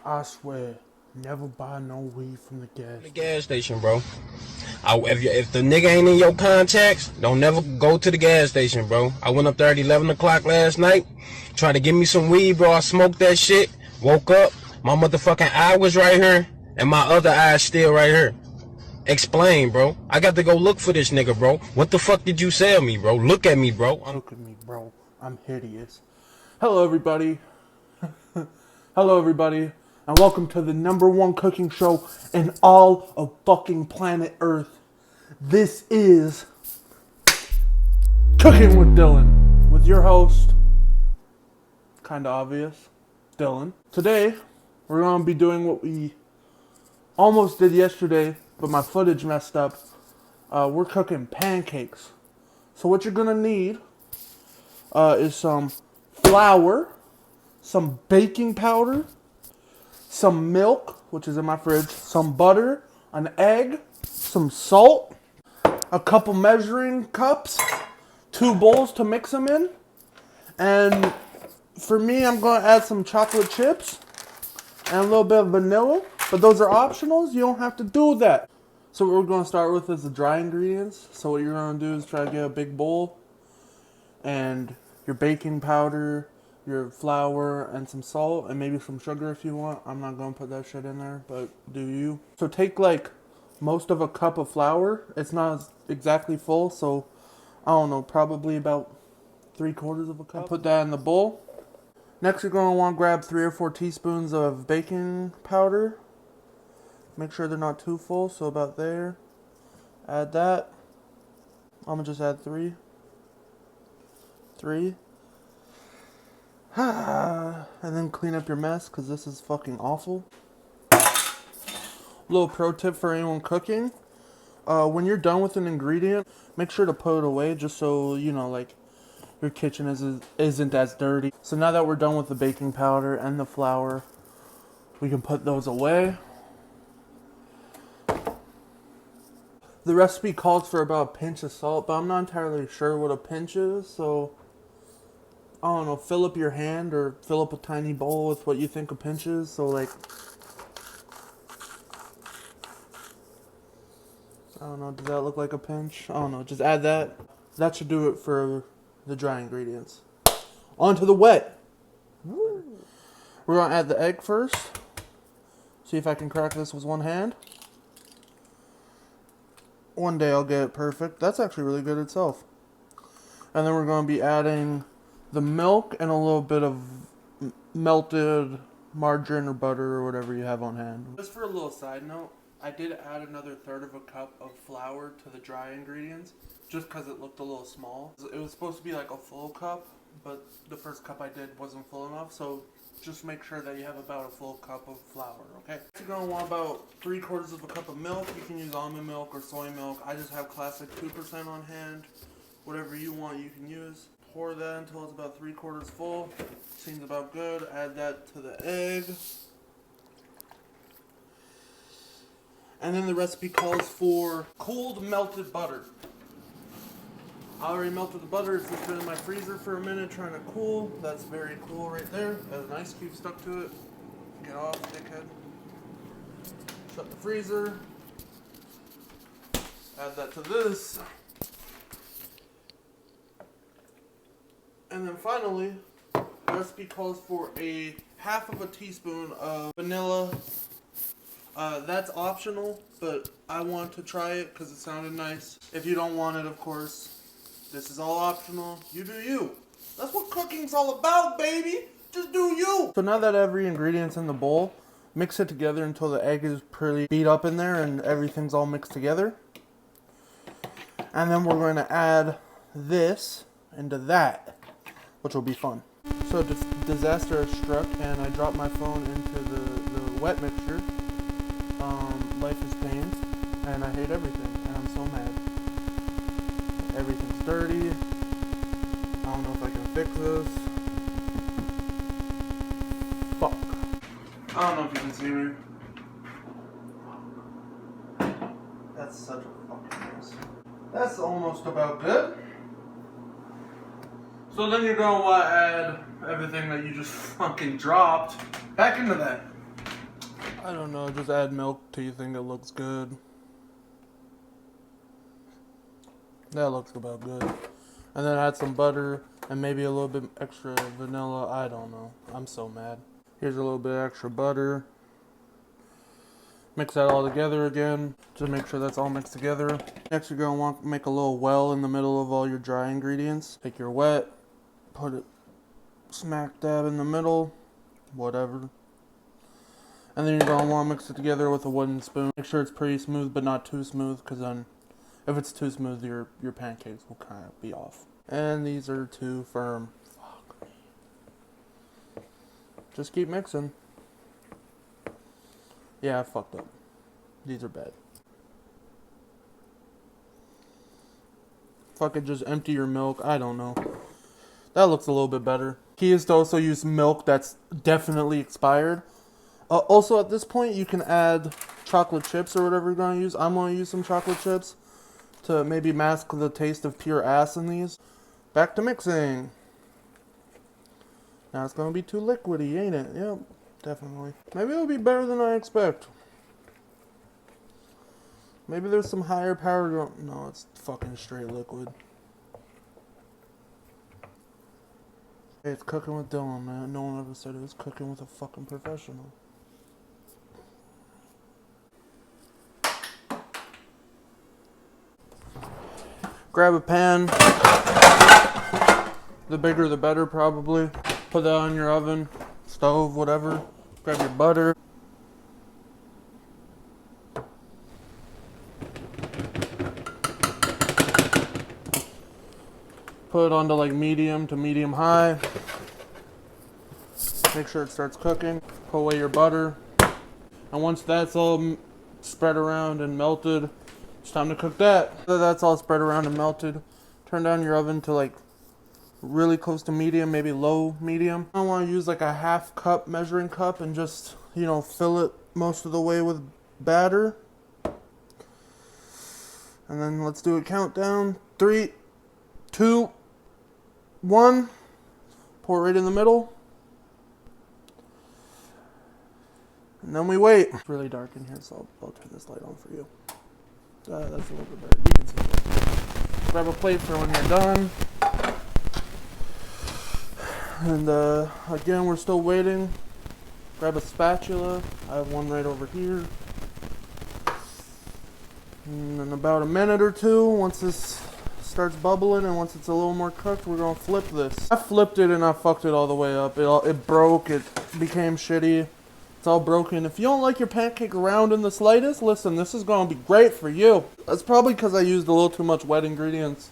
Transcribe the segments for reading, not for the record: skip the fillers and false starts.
I swear, never buy no weed from the gas station, bro. If the nigga ain't in your contacts, don't never go to the gas station, bro. I went up there at 11 o'clock last night, tried to give me some weed, bro. I smoked that shit, woke up, my motherfucking eye was right here, and my other eye is still right here. Explain, bro. I got to go look for this nigga, bro. What the fuck did you sell me, bro? Look at me, bro. Look at me, bro. I'm hideous. Hello, everybody. Hello, everybody. And welcome to the #1 cooking show in all of fucking planet Earth. This is Cooking with Dylan. With your host, kinda obvious, Dylan. Today, we're going to be doing what we almost did yesterday, but my footage messed up. We're cooking pancakes. So what you're going to need is some flour, some baking powder, some milk, which is in my fridge, some butter, an egg, some salt, a couple measuring cups, 2 bowls to mix them in, and for me, I'm going to add some chocolate chips and a little bit of vanilla, but those are optionals. You don't have to do that. So what we're going to start with is the dry ingredients. So what you're going to do is try to get a big bowl and your baking powder, your flour, and some salt, and maybe some sugar if you want. I'm not going to put that shit in there, but do you. So take like most of a cup of flour. It's not exactly full, so I don't know, probably about 3/4 of a cup. And put that in the bowl. Next, you're going to want to grab 3 or 4 teaspoons of baking powder. Make sure they're not too full, so about there. Add that. I'm going to just add 3. 3. And then clean up your mess, because this is fucking awful. Little pro tip for anyone cooking. When you're done with an ingredient, make sure to put it away, just so, you know, like, your kitchen isn't as dirty. So now that we're done with the baking powder and the flour, we can put those away. The recipe calls for about a pinch of salt, but I'm not entirely sure what a pinch is, so I don't know, fill up your hand or fill up a tiny bowl with what you think a pinch is. So like, I don't know, does that look like a pinch? I don't know, just add that. That should do it for the dry ingredients. On to the wet. Woo. We're going to add the egg first. See if I can crack this with one hand. One day I'll get it perfect. That's actually really good itself. And then we're going to be adding the milk and a little bit of melted margarine or butter or whatever you have on hand. Just for a little side note, I did add another 1/3 of a cup of flour to the dry ingredients just because it looked a little small. It was supposed to be like a full cup, but the first cup I did wasn't full enough, so just make sure that you have about a full cup of flour, okay? You're going to want about 3/4 of a cup of milk. You can use almond milk or soy milk. I just have classic 2% on hand. Whatever you want, you can use. Pour that until it's about 3/4 full. Seems about good. Add that to the egg. And then the recipe calls for cooled melted butter. I already melted the butter. It's just been in my freezer for a minute trying to cool. That's very cool right there. Has an ice cube stuck to it. Get off, dickhead. Shut the freezer. Add that to this. And then finally, the recipe calls for a 1/2 teaspoon of vanilla. That's optional, but I want to try it because it sounded nice. If you don't want it, of course, this is all optional. You do you. That's what cooking's all about, baby. Just do you. So now that every ingredient's in the bowl, mix it together until the egg is pretty beat up in there and everything's all mixed together. And then we're going to add this into that, which will be fun. So disaster has struck and I dropped my phone into the wet mixture. Life is pain, and I hate everything, and I'm so mad. Everything's dirty. I don't know if I can fix this. Fuck. I don't know if you can see me. That's such a fucking mess. That's almost about good. So then you're going to want to add everything that you just fucking dropped back into that. I don't know, just add milk till you think it looks good. That looks about good. And then add some butter and maybe a little bit extra vanilla. I don't know. I'm so mad. Here's a little bit extra butter. Mix that all together again to make sure that's all mixed together. Next, you're going to want to make a little well in the middle of all your dry ingredients. Take your wet, put it smack dab in the middle, whatever. And then you're going to want to mix it together with a wooden spoon. Make sure it's pretty smooth, but not too smooth, because then if it's too smooth, your pancakes will kind of be off. And these are too firm. Fuck. Just keep mixing. Yeah, I fucked up. These are bad. Fucking just empty your milk. I don't know. That looks a little bit better. Key is to also use milk that's definitely expired. Also, at this point, you can add chocolate chips or whatever you're going to use. I'm going to use some chocolate chips to maybe mask the taste of pure ass in these. Back to mixing. Now it's going to be too liquidy, ain't it? Yep, definitely. Maybe it'll be better than I expect. Maybe there's some higher power going... No, it's fucking straight liquid. Hey, it's cooking with Dylan, man. No one ever said it was cooking with a fucking professional. Grab a pan. The bigger the better, probably. Put that on your oven, stove, whatever. Grab your butter. Put it onto like medium to medium high. Make sure it starts cooking. Put away your butter. And once that's all spread around and melted, it's time to cook that. After that's all spread around and melted, turn down your oven to like really close to medium, maybe low medium. I want to use like a half cup measuring cup and just, you know, fill it most of the way with batter. And then let's do a countdown. 3, 2, 1. Pour it right in the middle. And then we wait. It's really dark in here, so I'll turn this light on for you. That's a little bit better. You can see it. Grab a plate for when you're done. And again, we're still waiting. Grab a spatula. I have one right over here. And in about a minute or two, once this starts bubbling and once it's a little more cooked, we're gonna flip this. I flipped it and I fucked it all the way up. It broke. It became shitty. It's all broken. If you don't like your pancake round in the slightest, listen, this is gonna be great for you. That's probably because I used a little too much wet ingredients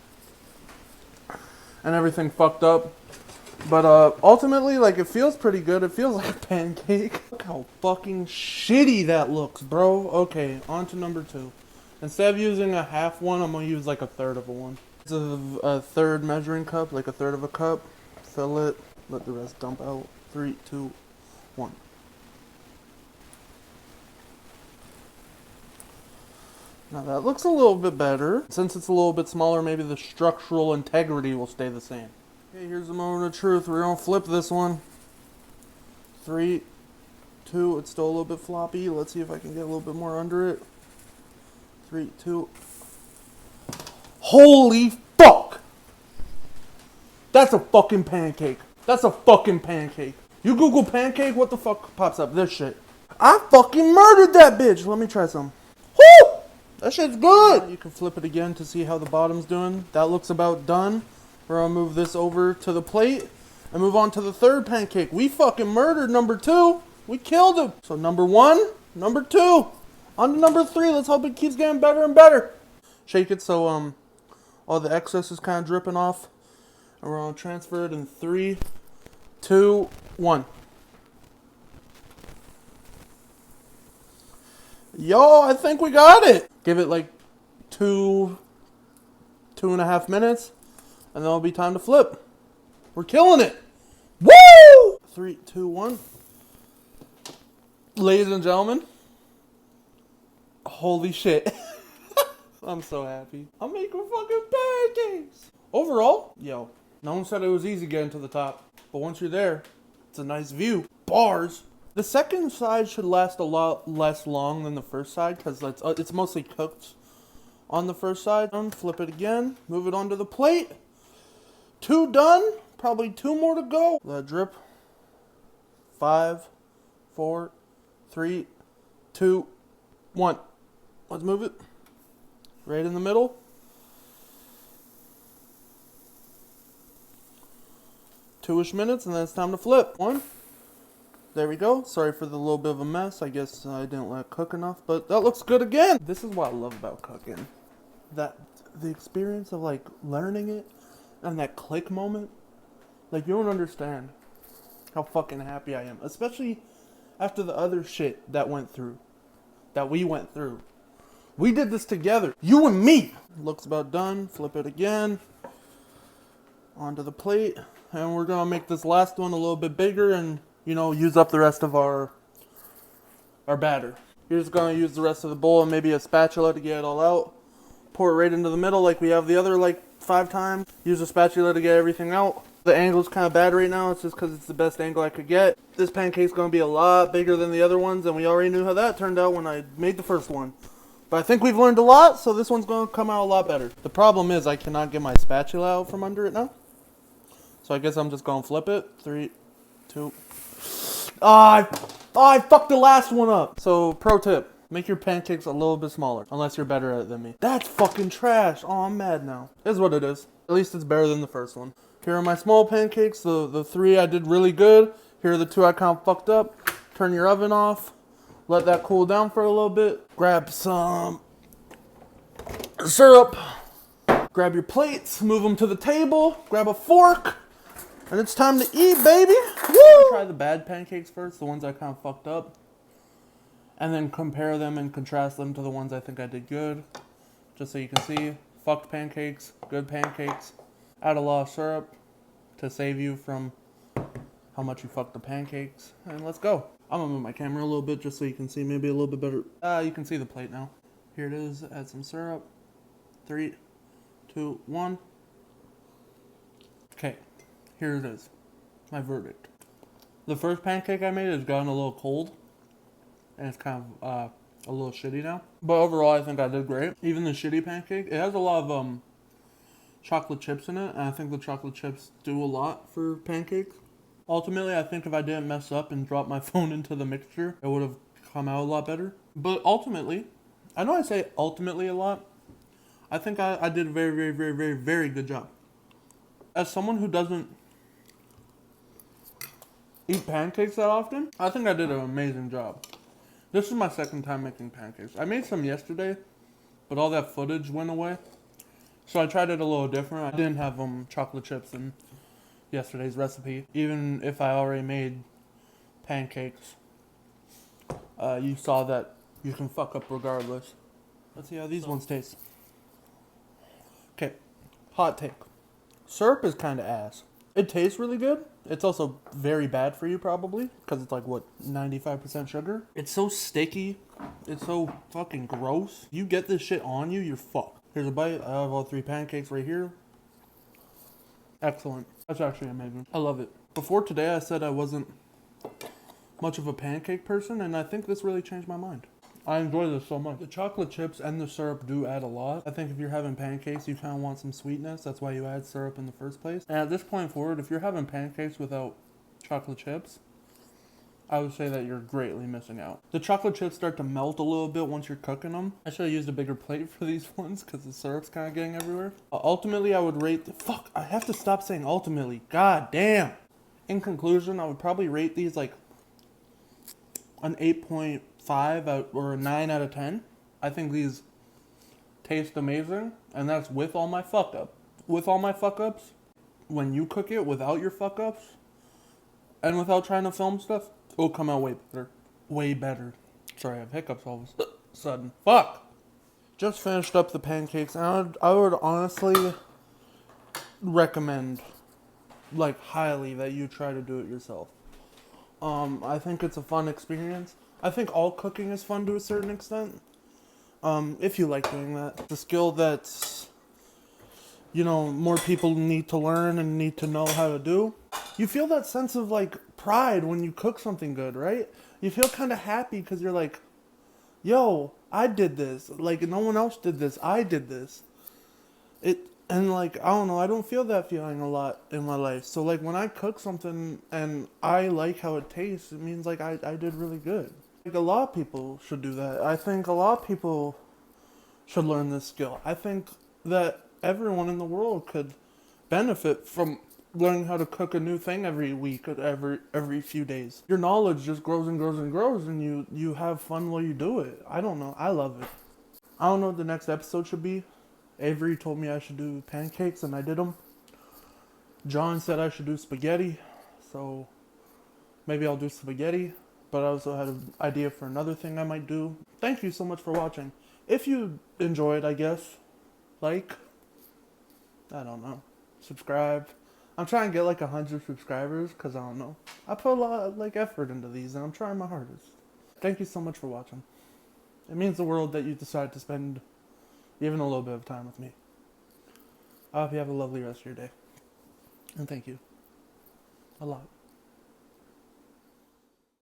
and everything fucked up. But ultimately, like, it feels pretty good. It feels like a pancake. Look how fucking shitty that looks, bro. Okay, on to number 2. Instead of using a half one, I'm gonna use like a third of a one. It's a third measuring cup, like a third of a cup. Fill it. Let the rest dump out. 3, 2, 1. Now that looks a little bit better. Since it's a little bit smaller, maybe the structural integrity will stay the same. Okay, here's the moment of truth. We're gonna flip this one. 3, 2, it's still a little bit floppy. Let's see if I can get a little bit more under it. 3, 2. Holy fuck! That's a fucking pancake. That's a fucking pancake. You Google pancake, what the fuck pops up? This shit. I fucking murdered that bitch. Let me try some. Woo! That shit's good. You can flip it again to see how the bottom's doing. That looks about done. We're gonna move this over to the plate and move on to the third pancake. We fucking murdered number 2. We killed him. So number 1, number 2. On to number 3. Let's hope it keeps getting better and better. Shake it so all the excess is kind of dripping off. And we're gonna transfer it in 3, 2, 1. Yo, I think we got it. Give it like 2.5 minutes. And then it'll be time to flip. We're killing it. Woo! 3, 2, 1. Ladies and gentlemen. Holy shit. I'm so happy. I'm making fucking pancakes. Overall, yo, no one said it was easy getting to the top. But once you're there, it's a nice view. Bars. The second side should last a lot less long than the first side because it's mostly cooked on the first side. Flip it again, move it onto the plate. 2 done, probably 2 more to go. Let it drip. 5, 4, 3, 2, 1. Let's move it. Right in the middle. Two-ish minutes, and then it's time to flip. 1. There we go. Sorry for the little bit of a mess. I guess I didn't let it cook enough, but that looks good again. This is what I love about cooking. The experience of like learning it and that click moment. Like, you don't understand how fucking happy I am, especially after the other shit that we went through. We did this together, you and me. Looks about done. Flip it again onto the plate, and we're gonna make this last one a little bit bigger and, you know, use up the rest of our batter. You're just gonna use the rest of the bowl and maybe a spatula to get it all out. Pour it right into the middle like we have the other like 5 times. Use a spatula to get everything out. The angle's kind of bad right now. It's just because it's the best angle I could get. This pancake's going to be a lot bigger than the other ones, and we already knew how that turned out when I made the first one. But I think we've learned a lot, so this one's going to come out a lot better. The problem is I cannot get my spatula out from under it now. So I guess I'm just going to flip it. 3, 2. I fucked the last one up. So pro tip, make your pancakes a little bit smaller, unless you're better at it than me. That's fucking trash. Oh, I'm mad now. It is what it is. At least it's better than the first one. Here are my small pancakes. The 3 I did really good. Here are the 2 I kind of fucked up. Turn your oven off. Let that cool down for a little bit. Grab some syrup. Grab your plates. Move them to the table. Grab a fork. And it's time to eat, baby. Woo! Try the bad pancakes first, the ones I kind of fucked up. And then compare them and contrast them to the ones I think I did good. Just so you can see. Fucked pancakes. Good pancakes. Add a lot of syrup to save you from how much you fucked the pancakes. And let's go. I'm gonna move my camera a little bit just so you can see maybe a little bit better. You can see the plate now. Here it is. Add some syrup. 3, 2, 1. Okay. Here it is. My verdict. The first pancake I made has gotten a little cold. And it's kind of a little shitty now. But overall, I think I did great. Even the shitty pancake, it has a lot of chocolate chips in it, and I think the chocolate chips do a lot for pancakes. Ultimately, I think if I didn't mess up and drop my phone into the mixture, it would have come out a lot better. But ultimately, I know I say ultimately a lot, I think I did a very, very, very, very, very good job. As someone who doesn't eat pancakes that often, I think I did an amazing job. This is my second time making pancakes. I made some yesterday, but all that footage went away. So I tried it a little different. I didn't have chocolate chips in yesterday's recipe. Even if I already made pancakes, you saw that you can fuck up regardless. Let's see how these ones taste. Okay, hot take. Syrup is kind of ass. It tastes really good. It's also very bad for you probably, because it's like, what, 95% sugar? It's so sticky. It's so fucking gross. You get this shit on you, you're fucked. Here's a bite. I have all 3 pancakes right here. Excellent. That's actually amazing. I love it. Before today, I said I wasn't much of a pancake person, and I think this really changed my mind. I enjoy this so much. The chocolate chips and the syrup do add a lot. I think if you're having pancakes, you kind of want some sweetness. That's why you add syrup in the first place. And at this point forward, if you're having pancakes without chocolate chips, I would say that you're greatly missing out. The chocolate chips start to melt a little bit once you're cooking them. I should have used a bigger plate for these ones because the syrup's kind of getting everywhere. Ultimately, I would rate... Fuck, I have to stop saying ultimately. God damn. In conclusion, I would probably rate these like an 8.5 or a 9 out of 10. I think these taste amazing, and that's with all my fuck up. With all my fuck ups, when you cook it without your fuck ups, and without trying to film stuff, it'll come out way better. Way better. Sorry, I have hiccups all of a sudden. Fuck! Just finished up the pancakes, and I would honestly recommend, like, highly that you try to do it yourself. I think it's a fun experience. I think all cooking is fun to a certain extent. If you like doing that. It's a skill that's, you know, more people need to learn and need to know how to do. You feel that sense of, like, pride when you cook something good, right? You feel kind of happy because you're like, yo, I did this. Like, no one else did this. I did this. And like, I don't know, I don't feel that feeling a lot in my life. So like when I cook something and I like how it tastes, it means like I did really good. Like a lot of people should do that. I think a lot of people should learn this skill. I think that everyone in the world could benefit from learning how to cook a new thing every week or every few days. Your knowledge just grows and grows and grows, and you have fun while you do it. I don't know. I love it. I don't know what the next episode should be. Avery told me I should do pancakes, and I did them. John said I should do spaghetti, so maybe I'll do spaghetti. But I also had an idea for another thing I might do. Thank you so much for watching. If you enjoyed, I guess, like, I don't know, subscribe. I'm trying to get like 100 subscribers, because I don't know. I put a lot of like effort into these, and I'm trying my hardest. Thank you so much for watching. It means the world that you decide to spend even a little bit of time with me. I hope you have a lovely rest of your day. And thank you a lot.